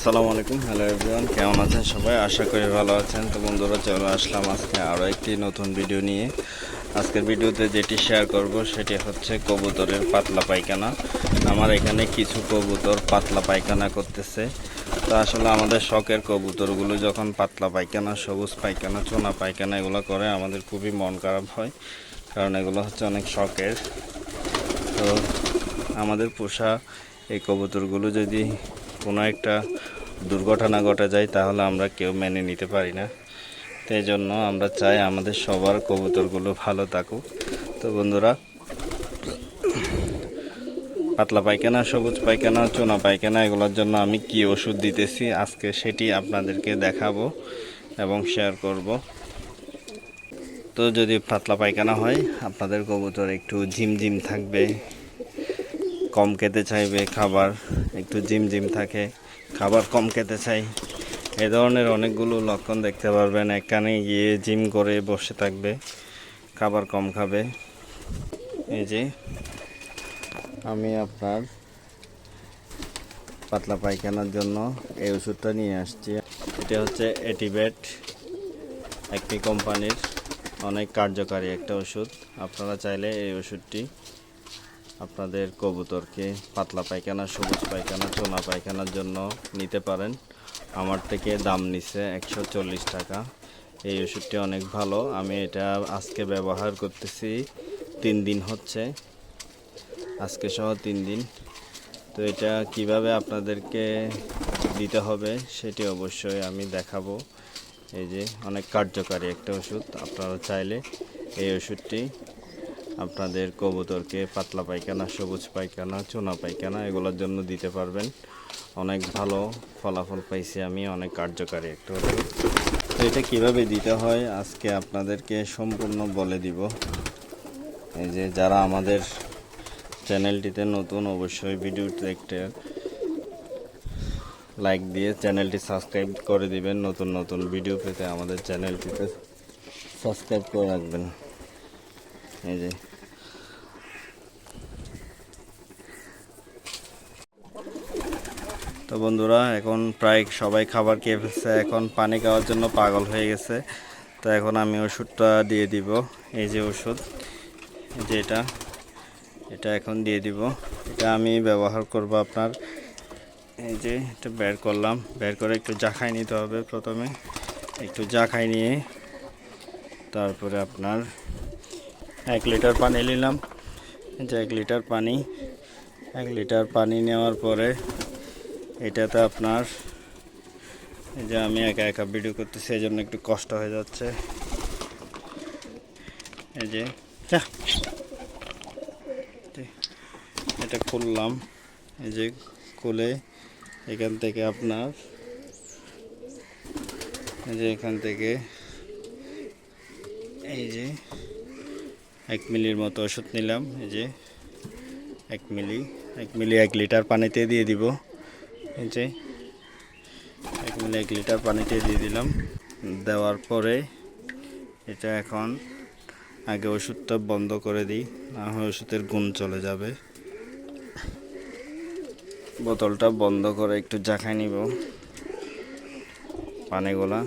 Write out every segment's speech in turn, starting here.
আসসালামু আলাইকুম, hello everyone, কেমন আছেন সবাই? আশা করি ভালো আছেন। তো বন্ধুরা, চলে আসলাম আজকে আরও একটি নতুন ভিডিও নিয়ে। আজকের ভিডিওতে যেটি শেয়ার করব সেটি হচ্ছে কবুতরের পাতলা পায়খানা। আমার এখানে কিছু কবুতর পাতলা পায়খানা করতেছে। তো আসলে আমাদের শখের কবুতরগুলো যখন পাতলা পায়খানা, সবুজ পায়খানা, চোনা পায়খানা এগুলো করে আমাদের খুবই মন খারাপ হয়, কারণ এগুলো হচ্ছে অনেক শখের। তো আমাদের পোষা এই কবুতরগুলো যদি কোনো একটা দুর্ঘটনা ঘটে যায় তাহলে আমরা কেউ মেনে নিতে পারি না। তাই জন্য আমরা চাই আমাদের সবার কবুতরগুলো ভালো থাকুক। তো বন্ধুরা, পাতলা পায়খানা, সবুজ পায়খানা, চোনা পায়খানা এগুলোর জন্য আমি কি ওষুধ দিতেছি আজকে সেটি আপনাদেরকে দেখাবো এবং শেয়ার করব। তো যদি পাতলা পায়খানা হয়, আপনাদের কবুতর একটু ঝিমঝিম থাকবে, কম খেতে চাইবে খাবার, একটু ঝিমঝিম থাকে, খাবার কম খেতে চাই, এ ধরনের অনেকগুলো লক্ষণ দেখতে পারবেন। এখানে গিয়ে জিম করে বসে থাকবে, খাবার কম খাবে। এই যে আমি আপনার পাতলা পায়খানার জন্য এই ওষুধটা নিয়ে আসছি। এটা হচ্ছে এটিভেট, একটি কোম্পানির অনেক কার্যকারী একটা ওষুধ। আপনারা চাইলে এই ওষুধটি আপনাদের কবুতরকে পাতলা পায়খানা, সবুজ পায়খানা, চোনা পায়খানার জন্য নিতে পারেন। আমার থেকে দাম নিছে 140 টাকা। এই ওষুধটি অনেক ভালো। আমি এটা আজকে ব্যবহার করতেছি, 3 দিন হচ্ছে, আজকে সহ 3 দিন। তো এটা কিভাবে আপনাদেরকে দিতে হবে সেটি অবশ্যই আমি দেখাবো। এই যে অনেক কার্যকারী একটা ওষুধ। আপনারা চাইলে এই ওষুধটি আপনাদের কবুতরকে পাতলা পায়খানা, সবুজ পায়খানা, চোনা পায়খানা এগুলোর জন্য দিতে পারবেন। অনেক ভালো ফলাফল পাইছি আমি, অনেক কার্যকারী একটা ওষুধ। তো এটা কীভাবে দিতে হয় আজকে আপনাদেরকে সম্পূর্ণ বলে দিব। এই যে যারা আমাদের চ্যানেলটিতে নতুন, অবশ্যই ভিডিওটি দেখতে লাইক দিয়ে চ্যানেলটি সাবস্ক্রাইব করে দিবেন। নতুন নতুন ভিডিও পেতে আমাদের চ্যানেলটিতে সাবস্ক্রাইব করে রাখবেন। এই যে তো বন্ধুরা, এখন প্রায় সবাই খাবার খেয়ে ফেলছে, এখন পানি খাওয়ার জন্য পাগল হয়ে গেছে। তো এখন আমি ওষুধটা দিয়ে দিব। এই যে ওষুধ, এই যে এটা এখন দিয়ে দিব। এটা আমি ব্যবহার করব আপনার, এই যে এটা বের করলাম, বের করে একটু জাখাই নিতে হবে। প্রথমে একটু জাখাই নিয়ে তারপরে আপনার 1 লিটার পানি নিলাম। এই যে 1 লিটার পানি, 1 লিটার পানি নেওয়ার পরে এটাতে আপনার, এই যে আমি একা একা ভিডিও করতেছি এই জন্য একটু কষ্ট হয়ে যাচ্ছে। এই যে এটা খুললাম, এই যে খুলে এখান থেকে আপনার, এই যে এখান থেকে এই যে 1 মিলির মতো ওষুধ নিলাম। এই যে 1 মিলি 1 লিটার পানিতে দিয়ে দিব। এই যে 1 মিলি 1 লিটার পানিতে দিয়ে দিলাম। দেওয়ার পরে এটা এখন আগে ওষুধটা বন্ধ করে দিই, না হয় ওষুধের গুণ চলে যাবে। বোতলটা বন্ধ করে একটু জাখাই নিব, পানিগুলা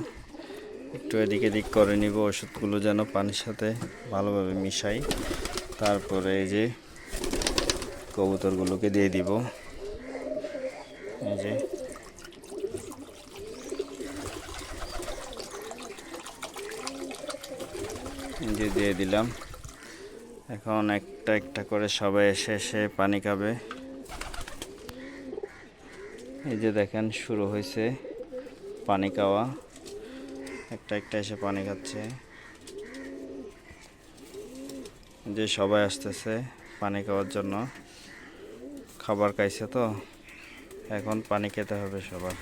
একটু এদিক এদিক করে নিব, ওষুধগুলো যেন পানির সাথে ভালোভাবে মিশাই। তারপরে এই যে কবুতরগুলোকে দিয়ে দিব। এই যে দিয়ে দিলাম। এখন একটা একটা করে সবাই এসে এসে পানি খাবে। এই যে দেখেন শুরু হয়েছে পানি খাওয়া, একটা একটা এসে পানি খাচ্ছে। যে সবাই আসতেছে পানি খাওয়ার জন্য, খাবার খাইছে তো এখন পানি খেতে হবে সবার,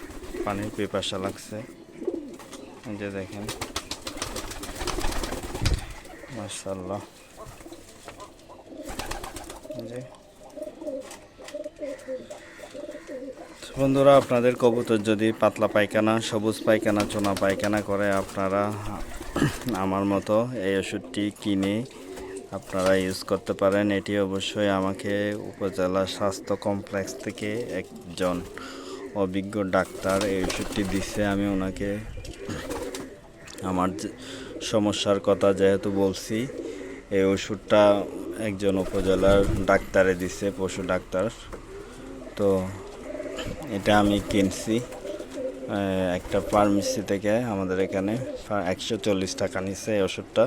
পানির পিপাসা লাগছে। এই যে দেখেন, মাশাআল্লাহ। যে বন্ধুরা, আপনাদের কবুতর যদি পাতলা পায়খানা, সবুজ পায়খানা, চোনা পায়খানা করে, আপনারা আমার মতো এই ওষুধটি কিনে আপনারা ইউজ করতে পারেন। এটি অবশ্যই আমাকে উপজেলা স্বাস্থ্য কমপ্লেক্স থেকে একজন অভিজ্ঞ ডাক্তার এই ওষুধটি দিচ্ছে। আমি ওনাকে আমার সমস্যার কথা যেহেতু বলছি, এই ওষুধটা একজন উপজেলার ডাক্তারে দিচ্ছে, পশু ডাক্তার। তো এটা আমি কিনছি একটা ফার্মেসি থেকে। আমাদের এখানে 140 টাকা নিচ্ছে এই ওষুধটা।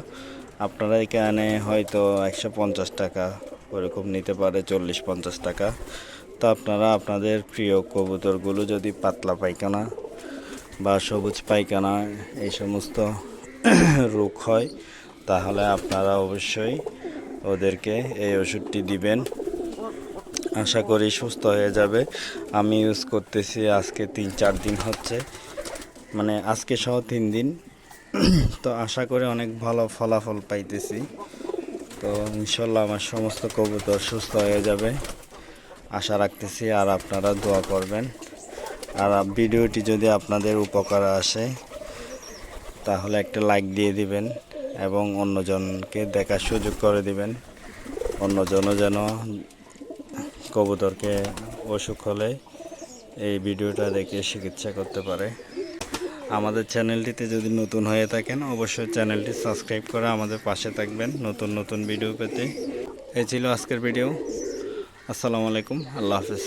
আপনারা এখানে হয়তো 150 টাকা ওরকম নিতে পারে, 40-50 টাকা। তো আপনারা আপনাদের প্রিয় কবুতরগুলো যদি পাতলা পায়খানা বা সবুজ পায়খানা এই সমস্ত রোগ হয়, তাহলে আপনারা অবশ্যই ওদেরকে এই ওষুধটি দিবেন। আশা করি সুস্থ হয়ে যাবে। আমি ইউজ করতেছি আজকে 3-4 দিন হচ্ছে, মানে আজকে সহ 3 দিন। তো আশা করি অনেক ভালো ফলাফল পাইতেছি। তো ইনশাল্লাহ আমার সমস্ত কবুতর সুস্থ হয়ে যাবে আশা রাখতেছি। আর আপনারা দোয়া করবেন। আর ভিডিওটি যদি আপনাদের উপকারে আসে তাহলে একটা লাইক দিয়ে দিবেন এবং অন্যজনকে দেখার সুযোগ করে দিবেন। অন্যজনও যেন কবুতরকে অসুখ হলে এই ভিডিওটা দেখে চিকিৎসা করতে পারে। আমাদের চ্যানেলটিতে যদি নতুন হয়ে থাকেন অবশ্যই চ্যানেলটি সাবস্ক্রাইব করে আমাদের পাশে থাকবেন নতুন নতুন ভিডিও পেতে। এই ছিল আজকের ভিডিও। আসসালামু আলাইকুম, আল্লাহ হাফেজ।